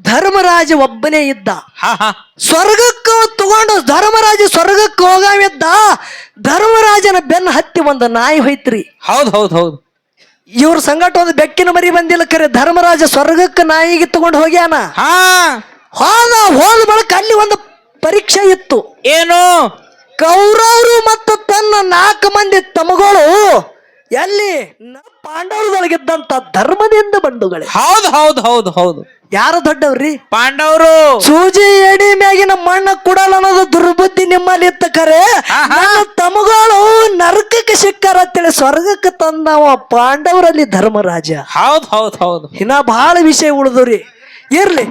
ಧರ್ಮರಾಜ ಒಬ್ಬನೇ ಇದ್ದ. ಹಾ ಹಾ ಸ್ವರ್ಗಕ್ಕೆ ತಗೊಂಡು ಧರ್ಮರಾಜ ಸ್ವರ್ಗಕ್ಕೆ ಹೋಗಾವಿದ್ದ. ಧರ್ಮರಾಜನ ಬೆನ್ನ ಹತ್ತಿ ಒಂದು ನಾಯಿ ಹೋಯ್ತ್ರಿ. ಹೌದ್ ಹೌದ್ ಹೌದು. ಇವ್ರ ಸಂಗಟ ಒಂದು ಬೆಕ್ಕಿನ ಮರಿ ಬಂದಿಲ್ಲ ಕರೆ ಧರ್ಮರಾಜ ಸ್ವರ್ಗಕ್ಕೆ ನಾಯಿಗೆ ತಗೊಂಡು ಹೋಗ್ಯಾನ. ಹಾ ಹೋದ ಬಳಿಕ ಅಲ್ಲಿ ಒಂದು ಪರೀಕ್ಷೆ ಇತ್ತು. ಏನು? ಕೌರವರು ಮತ್ತು ತನ್ನ 4 ಮಂದಿ ತಮಗಳು ಎಲ್ಲಿ ಪಾಂಡವರೊಳಗಿದ್ದಂತ ಧರ್ಮದಿಂದ ಬಂಧುಗಳೇ. ಹೌದ್ ಹೌದ್ ಹೌದ್ ಹೌದು. ಯಾರು ದೊಡ್ಡವ್ರಿ? ಪಾಂಡವರು. ಸೂಜಿ ಎಡಿ ಮ್ಯಾಗಿನ ಮಣ್ಣ ಕುಡಲ್ಲ ಅನ್ನೋದು ದುರ್ಬುದ್ಧಿ ನಿಮ್ಮಲ್ಲಿ ಇತ್ತ ಕರೆ ನನ್ನ ತಮಗಳು ನರಕಕ್ಕೆ ಸಿಕ್ಕಾರ ಅಂತೇಳಿ ಸ್ವರ್ಗಕ್ಕೆ ತಂದವ ಪಾಂಡವರಲ್ಲಿ ಧರ್ಮರಾಜ. ಹೌದ್ ಹೌದ್ ಹೌದು. ಇನ್ನ ಬಹಳ ವಿಷಯ ಉಳಿದ್ರಿ. ಇರ್ಲಿ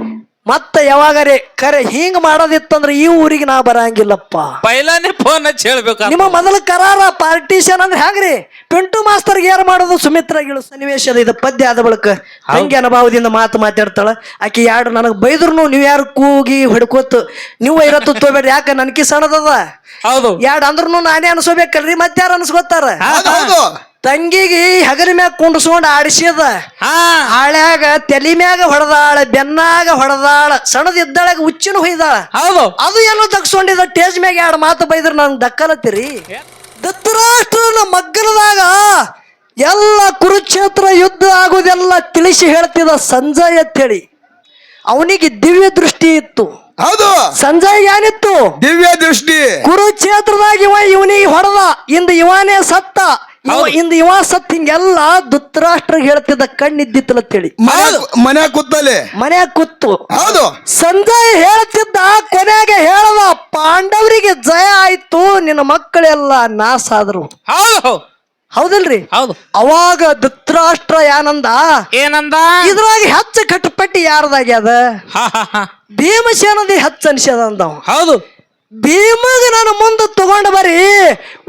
ಮತ್ತ ಯಾವಾಗರೆ ಕರೆ ಹಿಂಗ್ ಮಾಡೋದಿತ್ತಂದ್ರೆ ಈ ಊರಿಗೆ ನಾ ಬರಂಗಿಲ್ಲಪ್ಪ. ಪೈಲಾನೆ ಫೋನ್ ಹಚ್ಚಿ ಹೇಳ್ಬೇಕು. ನಿಮ್ಮ ಮೊದಲ ಕರಾರ ಪಾರ್ಟಿಷನ್ ಅಂದ್ರೆ ಹೆಂಗ್ರಿ? ಪಿಂಟು ಮಾಸ್ತರ್ಗೆ ಏನ್ ಮಾಡೋದು? ಸುಮಿತ್ರಾಗಿಳು ಸನ್ನಿವೇಶದ ಇದು ಪದ್ಯ ಆದ ಬಳಿಕ ಹಂಗೆ ಅನುಭವದಿಂದ ಮಾತಾಡ್ತಾಳ ಆಕಿ. ಯಾರು ನನಗ್ ಬೈದ್ರು ನೀವ್ ಯಾರು ಕೂಗಿ ಹೊಡ್ಕೋತ ನೀವು ಇರತ್ತು ತೋಬೇಡ್ರಿ, ಯಾಕ ನನ್ಕಿ ಸಣ್ಣದದ. ಹೌದು. ಯಾಡ್ ಅಂದ್ರೂ ನಾನೇ ಅನ್ಸ್ಕೋಬೇಕಲ್ರಿ, ಮತ್ತೆ ಯಾರು ಅನ್ಸ್ಕೋತಾರ? ತಂಗಿಗೆ ಹಗಲ ಮ್ಯಾಗ ಕುಂಡ್ಸ್ಕೊಂಡ್ ಆಡಿಸಿದ, ಹಾಳ್ಯಾಗ ತಲಿ ಮ್ಯಾಗ ಹೊಡೆದಾಳ, ಬೆನ್ನಾಗ ಹೊಡೆದಾಳ, ಸಣ್ಣದಿದ್ದಾಳಾಗ ಹುಚ್ಚಿನ ಹೊಯ್ದಾಳ. ಹೌದು. ಅದು ಏನೋ ತಗ್ಸ್ಕೊಂಡಿದ ಟೇಜ್ ಮ್ಯಾಗ 2 ಮಾತು ಬೈದ್ರ ನಂಗೆ ದಕ್ಕಲತ್ತೀರಿ. ಧೃತರಾಷ್ಟ್ರನ ಮಗ್ಗಲದಾಗ ಎಲ್ಲ ಕುರುಕ್ಷೇತ್ರ ಯುದ್ಧ ಆಗುದೆಲ್ಲ ತಿಳಿಸಿ ಹೇಳ್ತಿದ ಸಂಜಯ್ ಅಂತೇಳಿ. ಅವನಿಗೆ ದಿವ್ಯ ದೃಷ್ಟಿ ಇತ್ತು. ಹೌದು. ಸಂಜಯ್ ಏನಿತ್ತು? ದಿವ್ಯ ದೃಷ್ಟಿ. ಕುರುಕ್ಷೇತ್ರದಾಗ ಇವನಿಗೆ ಹೊಡೆದ, ಇಂದ ಇವನೇ ಸತ್ತ, ಇವ ಸತ್. ಹಿಂಗೆಲ್ಲ ಧೃತರಾಷ್ಟ್ರ ಹೇಳ್ತಿದ್ದ ಕಣ್ಣಿದ್ದಿತ್ತಂತೇಳಿ ಮನ್ಯಾಗ ಕೂತು. ಹೌದು. ಸಂಜಯ್ ಹೇಳ್ತಿದ್ದ, ಕೊನೆಗೆ ಹೇಳದ ಪಾಂಡವರಿಗೆ ಜಯ ಆಯ್ತು, ನಿನ್ನ ಮಕ್ಕಳೆಲ್ಲ ನಾಶ ಆದ್ರು. ಹೌದು. ಹೌದಲ್ರಿ? ಹೌದು. ಅವಾಗ ಧೃತರಾಷ್ಟ್ರ ಏನಂದ? ಇದ್ರಾಗ ಹೆಚ್ಚ ಕಟ್ಟಪಟ್ಟಿ ಯಾರ್ದಾಗ್ಯದ? ಭೀಮಸೇನದಿ ಹೆಚ್ಚ ಅನ್ಸ್ಯದ ಅಂದವ. ಹೌದು. ಭೀಮಗ ನಾನು ಮುಂದೆ ತಗೊಂಡು ಬರೀ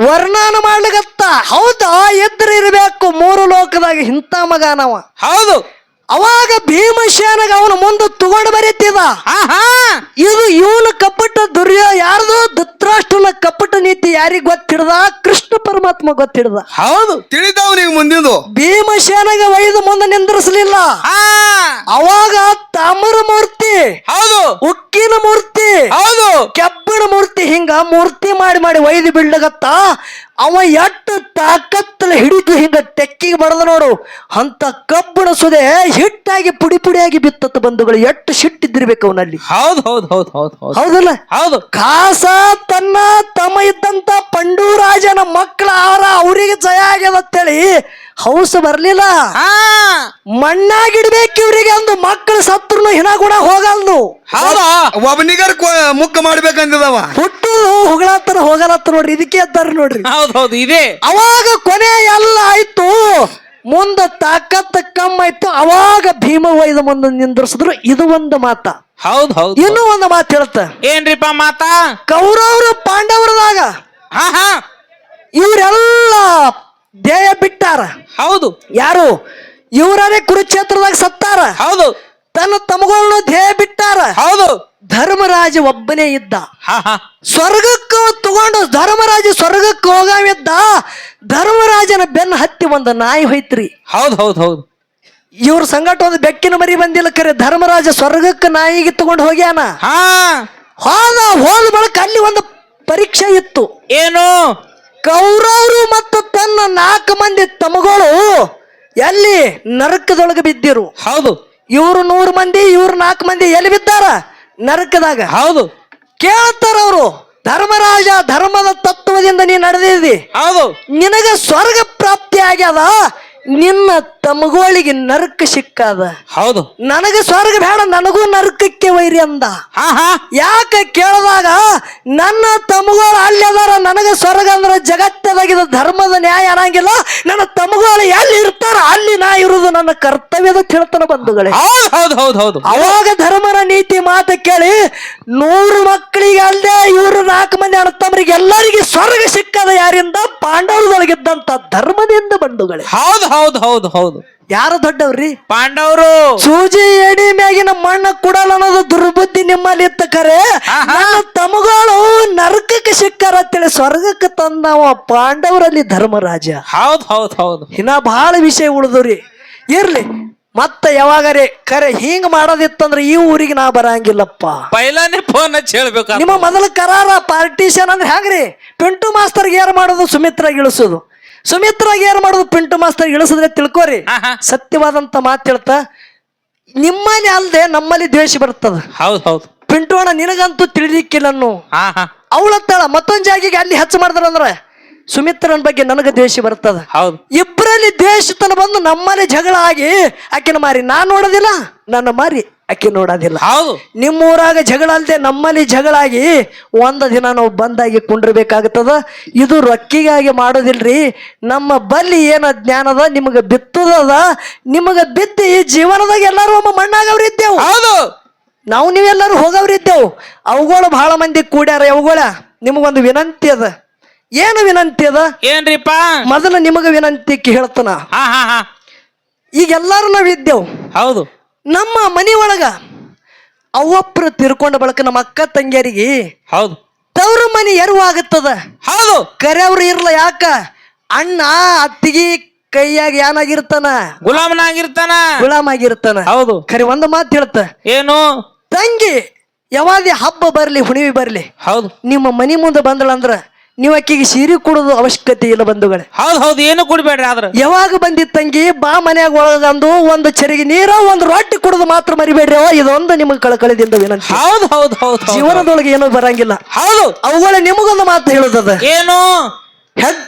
ವರ್ಣನ ಮಾಡ್ಲಿಗತ್ತ. ಹೌದಾ? ಎದ್ರ ಇರ್ಬೇಕು 3 ಲೋಕದಾಗ ಇಂಥ ಮಗ ನಾವ. ಹೌದು. ಅವಾಗ ಭೀಮಸೇನಗ ಅವನು ಮುಂದೆ ತಗೊಂಡು ಬರೀತಿದ. ಇದು ಇವನ ಕಪಟ ಯಾರ್ದು? ಧೃತರಾಷ್ಟ್ರನ ಕಪಟ ನೀತಿ ಯಾರಿಗ ಗೊತ್ತಿಡ್ದ? ಕೃಷ್ಣ ಪರಮಾತ್ಮ ಗೊತ್ತಿಡ್ದ. ಹೌದು. ತಿಳಿದವನಿಗೆ ಮುಂದಿದ್ದು. ಭೀಮಸೇನಗ ಒಯ್ದು ಮುಂದೆ ನಿಂದ್ರಿಸಲಿಲ್ಲ. ಅವಾಗ ತಾಮ್ರ ಮೂರ್ತಿ, ಹೌದು, ಉಕ್ಕಿನ ಮೂರ್ತಿ, ಹೌದು, ಕೆಬ್ಬಣ ಮೂರ್ತಿ, ಹಿಂಗ ಮೂರ್ತಿ ಮಾಡಿ ಮಾಡಿ ಒಯ್ದು ಬಿಡ್ಲಗತ್ತ. ಅವ ಎಷ್ಟು ತಾಕತ್ತಲ್ಲಿ ಹಿಡಿದು ಹಿಂಗ ತೆಕ್ಕಿಗೆ ಬಡದ ನೋಡು, ಅಂತ ಕಬ್ಬಣ ಸುದೆ ಹಿಟ್ಟಾಗಿ ಪುಡಿ ಪುಡಿಯಾಗಿ ಬಿತ್ತತ್ತು ಬಂಧುಗಳು. ಎಷ್ಟು ಸಿಟ್ಟಿದ್ದಿರ್ಬೇಕು ಅವನಲ್ಲಿ. ಹೌದು ಹೌದು ಹೌದು ಹೌದು ಹೌದು. ಹೌದಲ್ಲ? ಹೌದು. ಕಾಸ ತನ್ನ ತಮ್ಮ ಇದ್ದಂತ ಪಂಡೂರಾಜನ ಮಕ್ಕಳ ಅವರಿಗೆ ಜಯ ಆಗ್ಯದ ಅಂತೇಳಿ ಹೌಸ್ ಬರ್ಲಿಲ್ಲ. ಮಣ್ಣಾಗಿಡ್ಬೇಕು ಇವ್ರಿಗೆ ಅಂದು ಮಕ್ಕಳು ಸತ್ರು ಹಿನ ಕೂಡ ಹೋಗಲ್ದು. ಒಬ್ಬನಿಗರ್ ಮುಕ್ಕ ಮಾಡ್ಬೇಕಂದಿದವ. ಹುಟ್ಟುದು ಹೊಗಳತ್ತಾರ ಹೋಗಲತ್ತ ನೋಡ್ರಿ, ಇದಕ್ಕೆ ಎದ್ದಾರ ನೋಡ್ರಿ. ಹೌದು ಇದೆ. ಅವಾಗ ಕೊನೆ ಎಲ್ಲ ಆಯ್ತು, ಮುಂದ ತಾಕತ್ ಕಮ್ಮಾಯ್ತು. ಅವಾಗ ಭೀಮ ಒಯ್ದ ಮುಂದೆ ನಿಂದ್ರಿಸಿದ್ರು. ಇದು ಒಂದು ಮಾತ. ಹೌದು ಹೌದು. ಇನ್ನೂ ಒಂದು ಮಾತು ಹೇಳ್ತ. ಏನ್ರಿಪ್ಪ ಮಾತಾ? ಕೌರವರು ಪಾಂಡವರದಾಗ ಇವರೆಲ್ಲ ದೇಹ ಬಿಟ್ಟಾರ. ಹೌದು. ಯಾರು? ಇವರೇ ಕುರುಕ್ಷೇತ್ರದಾಗ ಸತ್ತಾರ. ಹೌದು. ತನ್ನ ತಮಗಳನ್ನು ದೇಹ ಬಿಟ್ಟಾರ. ಹೌದು. ಧರ್ಮರಾಜ ಒಬ್ಬನೇ ಇದ್ದ. ಸ್ವರ್ಗಕ್ಕೆ ತಗೊಂಡು ಧರ್ಮರಾಜ ಸ್ವರ್ಗಕ್ಕೆ ಹೋಗಾವಿದ್ದ. ಧರ್ಮರಾಜನ ಬೆನ್ನ ಹತ್ತಿ ಒಂದು ನಾಯಿ ಹೋಯ್ತ್ರಿ. ಹೌದು ಹೌದು ಹೌದು. ಇವ್ರ ಸಂಗಟ ಒಂದು ಬೆಕ್ಕಿನ ಮರಿ ಬಂದಿಲ್ಲ ಕರೆ ಧರ್ಮರಾಜ ಸ್ವರ್ಗಕ್ಕೆ ನಾಯಿಗೆ ತಗೊಂಡು ಹೋಗ್ಯಾನ. ಹೋದ ಬಳಿಕ ಅಲ್ಲಿ ಒಂದು ಪರೀಕ್ಷೆ ಇತ್ತು. ಏನು? ಕೌರವರು ಮತ್ತು ತನ್ನ 4 ಮಂದಿ ತಮಗಳು ಎಲ್ಲಿ ನರಕದೊಳಗೆ ಬಿದ್ದಿರು. ಹೌದು. ಇವ್ರು 100 ಮಂದಿ, ಇವ್ರು 4 ಮಂದಿ ಎಲ್ಲಿ ಬಿದ್ದಾರ? ನರಕದಾಗ. ಹೌದು. ಕೇಳ್ತಾರ ಅವರು, ಧರ್ಮರಾಜ ಧರ್ಮದ ತತ್ವದಿಂದ ನೀ ನಡೆದಿದ್ದಿ, ಹೌದು, ನಿನಗ ಸ್ವರ್ಗ ಪ್ರಾಪ್ತಿ ಆಗ್ಯದ, ನಿನ್ನ ತಮಗಳಿಗೆ ನರಕ ಸಿಕ್ಕಾದ. ಹೌದು. ನನಗ ಸ್ವರ್ಗ ಬೇಡ, ನನಗೂ ನರಕಕ್ಕೆ ವೈರಿ ಅಂದ. ಯಾಕೆ ಕೇಳಿದಾಗ, ನನ್ನ ತಮಗಳು ಅಲ್ಲಿ ಅದಾರ, ನನಗ ಸ್ವರ್ಗ ಅಂದ್ರ ಜಗತ್ತದಾಗಿದ ಧರ್ಮದ ನ್ಯಾಯ ಅನ್ನಂಗಿಲ್ಲ. ನನ್ನ ತಮಗಳು ಎಲ್ಲಿ ಇರ್ತಾರ ಅಲ್ಲಿ ನಾ ಇರುವುದು ನನ್ನ ಕರ್ತವ್ಯದ ತಿಳ್ತನ ಬಂಧುಗಳೇ. ಹೌದು ಹೌದು ಹೌದು. ಅವಾಗ ಧರ್ಮನ ನೀತಿ ಮಾತು ಕೇಳಿ 100 ಮಕ್ಕಳಿಗೆ ಅಲ್ಲದೆ ಇವರು 4 ಮಂದಿ ಅಣ್ಣತಮ್ಮರಿಗೆ ಎಲ್ಲರಿಗೆ ಸ್ವರ್ಗ ಸಿಕ್ಕದ. ಯಾರಿಂದ? ಪಾಂಡವರೊಳಗಿದ್ದಂತ ಧರ್ಮದಿಂದ ಬಂಧುಗಳೇ. ಹೌದು ಹೌದು ಹೌದು ಹೌದು. ಯಾರು ದೊಡ್ಡವ್ರಿ? ಪಾಂಡವರು. ಸೂಜಿ ಎಡಿ ಮ್ಯಾಗಿನ ಮಣ್ಣ ಕುಡಲ್ಲ ಅನ್ನೋದು ದುರ್ಬುದ್ಧಿ ನಿಮ್ಮಲ್ಲಿ ಇತ್ತ ಕರೆ ನನ್ನ ತಮಗಳು ನರಕಕ್ಕೆ ಸಿಕ್ಕಾರ ಅಂತೇಳಿ ಸ್ವರ್ಗಕ್ಕೆ ತಂದವ ಪಾಂಡವರಲ್ಲಿ ಧರ್ಮರಾಜ. ಹೌದು ಹೌದು ಹೌದು. ಇನ್ನ ಬಹಳ ವಿಷಯ ಉಳಿದ್ರಿ. ಇರ್ಲಿ ಮತ್ತ ಯಾವಾಗರೆ ಕರೆ ಹಿಂಗ್ ಮಾಡೋದಿತ್ತಂದ್ರ ಈ ಊರಿಗೆ ನಾ ಬರಂಗಿಲ್ಲಪ್ಪ. ಪೈಲಾನೆ ಫೋನ್ ಹಚ್ಚಿ ಹೇಳ್ಬೇಕು. ನಿಮ್ಮ ಮೊದಲ ಕರಾರ ಪಾರ್ಟಿಷನ್ ಅಂದ್ರೆ ಹೆಂಗ್ರಿ? ಪಿಂಟು ಮಾಸ್ತರ್ಗೆ ಏರ್ ಮಾಡೋದು, ಸುಮಿತ್ರಾಗ ಇಳಿಸೋದು. ಸುಮಿತ್ರಾಗ ಏರ್ ಮಾಡೋದು, ಪಿಂಟು ಮಾಸ್ತರ್ ಇಳಿಸಿದ್ರೆ ತಿಳ್ಕೋರಿ. ಸತ್ಯವಾದಂತ ಮಾತು ಹೇಳ್ತಾ, ನಿಮ್ಮಲ್ಲಿ ಅಲ್ದೆ ನಮ್ಮಲ್ಲಿ ದ್ವೇಷ ಬರ್ತದ. ಹೌದು ಹೌದು. ಪಿಂಟು ಅಣ್ಣ ನಿನಗಂತೂ ತಿಳಿದಿಕ್ಕಿಲ್ಲ. ಹಾ ಹಾ ಅವಳತ್ತಾಳ ಮತ್ತೊಂದ್ ಜಾಗಿಗೆ ಅಲ್ಲಿ ಹೆಚ್ಚು ಮಾಡಿದ್ರಂದ್ರ ಸುಮಿತ್ರನ ಬಗ್ಗೆ ನನಗ ದ್ವೇಷ ಬರ್ತದ. ಹೌದು. ಇಬ್ಬರಲ್ಲಿ ದ್ವೇಷತನ ಬಂದು ನಮ್ಮಲ್ಲಿ ಜಗಳ ಆಗಿ ಆಕಿನ ಮಾರಿ ನಾನ್ ನೋಡೋದಿಲ್ಲ, ನನ್ನ ಮಾರಿ ಆಕಿ ನೋಡೋದಿಲ್ಲ. ಹೌದು. ನಿಮ್ಮೂರಾಗ ಜಗಳ ಅಲ್ದೆ ನಮ್ಮಲ್ಲಿ ಜಗಳ ಆಗಿ ಒಂದ ದಿನ ನಾವು ಬಂದಾಗಿ ಕುಂಡ್ರಬೇಕಾಗ್ತದ. ಇದು ರೊಕ್ಕಿಗಾಗಿ ಮಾಡೋದಿಲ್ರಿ. ನಮ್ಮ ಬಲ್ಲಿ ಏನ ಜ್ಞಾನದ ನಿಮಗ ಬಿತ್ತದ, ನಿಮಗ ಬಿತ್ತಿ ಈ ಜೀವನದಾಗ ಎಲ್ಲಾರು ಒಮ್ಮ ಮಣ್ಣಾಗವ್ರಿದ್ದೇವು. ಹೌದು. ನಾವು ನೀವೆಲ್ಲರೂ ಹೋಗವ್ರಿದ್ದೇವು. ಅವುಗಳು ಬಹಳ ಮಂದಿ ಕೂಡ್ಯಾರ. ಅವುಗಳ ನಿಮಗೊಂದು ವಿನಂತಿ ಅದ. ಏನು ವಿನಂತಿ ಅದ? ಏನ್ರಿಪ್ಪ? ಮೊದಲು ನಿಮಗ ವಿನಂತಿ ಹೇಳ್ತಾನ. ಹಾ ಹಾ ಹಾ. ಈಗ ಎಲ್ಲಾರು ನಾವಿದ್ದೇವು. ಹೌದು. ನಮ್ಮ ಮನಿ ಒಳಗ ಅವ್ವಪ್ರು ತಿರ್ಕೊಂಡ ಬಳಕ ನಮ್ಮ ಅಕ್ಕ ತಂಗಿಯರಿಗೆ ಹೌದು. ತವ್ರ ಮನಿ ಎರುವಾಗುತ್ತದ. ಹೌದು. ಕರೆಯವ್ರು ಇರ್ಲ. ಯಾಕ? ಅಣ್ಣ ಅತ್ತಿಗೆ ಕೈಯಾಗ ಏನಾಗಿರ್ತಾನ? ಗುಲಾಮನಾಗಿರ್ತಾನ. ಗುಲಾಮ್ ಆಗಿರ್ತಾನ. ಹೌದು. ಖರೆ ಒಂದು ಮಾತು ಹೇಳ್ತ, ಏನು? ತಂಗಿ ಯಾವಾದೇ ಹಬ್ಬ ಬರ್ಲಿ ಹುಣಿವಿ ಬರ್ಲಿ ಹೌದು ನಿಮ್ಮ ಮನಿ ಮುಂದೆ ಬಂದಳಂದ್ರ ನೀವು ಆಕಿಗೆ ಸೀರೆ ಕೊಡೋದು ಅವಶ್ಯಕತೆ ಇಲ್ಲ ಬಂಧುಗಳೇ. ಹೌದು ಹೌದು. ಏನು ಕುಡಿಬೇಡ್ರಿ. ಆದ್ರ ಯಾವಾಗ ಬಂದಿದ್ದ ತಂಗಿ ಬಾ ಮನ್ಯಾಗ ಒಳಗಂದು ಒಂದು ಚರಿಗೆ ನೀರ ಒಂದು ರೊಟ್ಟಿ ಕುಡಿದು ಮಾತ್ರ ಮರಿಬೇಡ್ರಿ. ಇದೊಂದು ನಿಮಗೆ ಕಳಕಳಿದಿಂದ ವಿನಂತಿ. ಹೌದು ಹೌದು ಹೌದು. ಜೀವನದೊಳಗೆ ಏನೂ ಬರಂಗಿಲ್ಲ. ಹೌದು. ಅವುಗಳ ನಿಮಗೊಂದು ಮಾತು ಹೇಳುದದ. ಏನು? ಹೆಡ್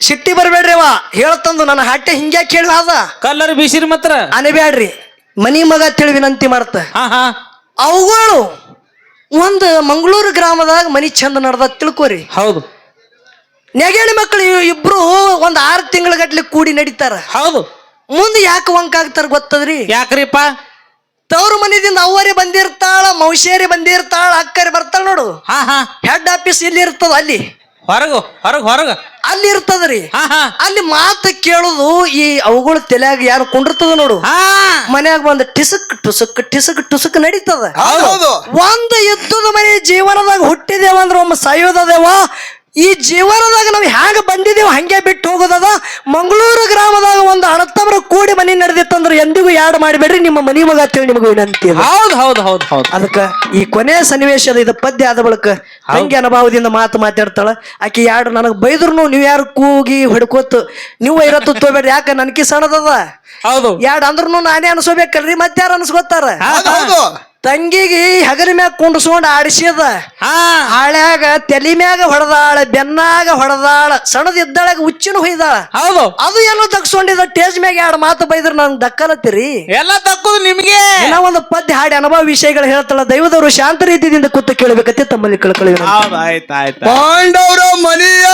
ಸಿಟ್ಟಿ ಬರ್ಬೇಡ್ರಿ. ಹೇಳ್ತಂದು ನನ್ನ ಹಟ್ಟೆ ಹಿಂಗ್ಯಾಕೆ ಹೇಳಿ ಅದ ಕಲ್ಲರ್ ಬಿಸಿರಿ ಮಾತ್ರ ಅನಬ್ಯಾಡ್ರಿ. ಮನಿ ಮಗ ತಿಳಿ ವಿನಂತಿ ಮಾಡ್ತ. ಹಾ ಹಾ. ಅವುಗಳು ಒಂದು ಮಂಗಳೂರು ಗ್ರಾಮದಾಗ ಮನಿ ಚಂದ ನಡ್ದ ತಿಳ್ಕೋರಿ. ಹೌದು. ನೆಗೇಳಿ ಮಕ್ಕಳು ಇಬ್ರು ಒಂದ್ 6 ತಿಂಗಳ ಗಟ್ಲೆ ಕೂಡಿ ನಡೀತಾರ. ಹೌದು. ಮುಂದೆ ಯಾಕೆ ವಂಕ ಆಗ್ತಾರ ಗೊತ್ತದ್ರಿ? ಯಾಕ್ರಿಪ್ಪ? ತವ್ರ ಮನಿದಿಂದ ಅವ್ವರೇ ಬಂದಿರ್ತಾಳ, ಮೌಶೇರಿ ಬಂದಿರ್ತಾಳ, ಅಕ್ಕರಿ ಬರ್ತಾಳ ನೋಡು. ಹಾ ಹಾ. ಹೆಡ್ ಆಫೀಸ್ ಇಲ್ಲಿ ಇರ್ತದ. ಅಲ್ಲಿ ಹೊರಗ ಹೊರಗ ಹೊರಗ ಅಲ್ಲಿ ಇರ್ತದ್ರಿ. ಹಾ ಹಾ. ಅಲ್ಲಿ ಮಾತು ಕೇಳುದು ಈ ಅವುಗಳು ತಲೆಯಾಗ ಯಾರು ಕುಂಡಿರ್ತದ ನೋಡು. ಹಾ. ಮನ್ಯಾಗ ಬಂದ ಟಿಸಕ್ ಟುಸಕ್ ಟಿಸಕ್ ಟುಸಕ್ ನಡೀತದ. ಹೌದು. ಒಂದು ಯುದ್ಧದ ಮನೆ ಜೀವನದಾಗ ಹುಟ್ಟಿದೇವ ಅಂದ್ರೆ ಒಮ್ಮೆ ಸಾಯೋದದೇವ. ಈ ಜೀವನದಾಗ ನಾವು ಹ್ಯಾಂಗ ಬಂದಿದ್ದೇವೆ ಹಂಗೆ ಬಿಟ್ಟು ಹೋಗೋದದ. ಮಂಗಳೂರು ಗ್ರಾಮದಾಗ ಒಂದು ಅಣತಮರ ಕೂಡಿ ಮನಿ ನಡೆದಿತ್ತಂದ್ರೆ ಎಂದಿಗೂ ಯಾಡ್ ಮಾಡಿಬೇಡ್ರಿ. ನಿಮ್ಮ ಮನಿ ಮಗ ಅಂತೇಳಿ ನಿಮಗೆ ವಿನಂತಿ. ಹೌದು ಹೌದು ಹೌದು ಹೌದು. ಅದಕ್ಕ ಈ ಕೊನೆಯ ಸನ್ನಿವೇಶದ ಇದು ಪದ್ಯ ಆದ ಬಳಿಕ ತಂಗಿ ಅನುಭವದಿಂದ ಮಾತಾಡ್ತಾಳ. ಆಕಿ ಯಾರು ನನಗೆ ಬೈದ್ರು ನೀವು ಯಾರು ಕೂಗಿ ಹೊಡ್ಕೋತು ನೀವು ಇರತ್ತು ತೋಬೇಡ್ರಿ. ಯಾಕ ನನ್ಕಿ ಸಣ್ಣದದ. ಹೌದು. ಯಾಡ್ ಅಂದ್ರೂ ನಾನೇ ಅನ್ಸೋಬೇಕಲ್ರಿ, ಮತ್ತೆ ಯಾರು ಅನ್ಸ್ಕೋತಾರ? ಹೌದು. ತಂಗಿಗೆ ಹಗರಿ ಮ್ಯಾಗ ಕುಂಡ್ಸ್ಕೊಂಡ್ ಆಡಿಸಿದ. ಹಾಳ್ಯಾಗ ತಲಿ ಮ್ಯಾಗ ಹೊಡೆದಾಳ, ಬೆನ್ನಾಗ ಹೊಡೆದಾಳ, ಸಣ್ಣದಿದ್ದಾಳಾಗ ಹುಚ್ಚಿನ ಹೊಯ್ದಾಳ. ಹೌದು. ಅದು ಎಲ್ಲ ದಕ್ಸ್ಕೊಂಡಿದ. ಟೇಜ್ ಮ್ಯಾಗ 2 ಮಾತು ಬೈದ್ರ ನನ್ ದಕ್ಕಲತ್ತೀರಿ. ಎಲ್ಲ ತಕ್ಕುದು ನಿಮ್ಗೆ. ಇನ್ನ ಒಂದು ಪದ್ಯ ಹಾಡಿ ಅನುಭವ ವಿಷಯಗಳು ಹೇಳ್ತಾಳ. ದೈವದವರು ಶಾಂತ ರೀತಿಯಿಂದ ಕೂತು ಕೇಳಬೇಕತ್ತೆ ತಮ್ಮಲ್ಲಿ ಕಳ್ಕೊಳ್ಳಿ. ಹೌದು. ಆಯ್ತು ಆಯ್ತು. ಪಾಂಡವರ ಮನೆಯ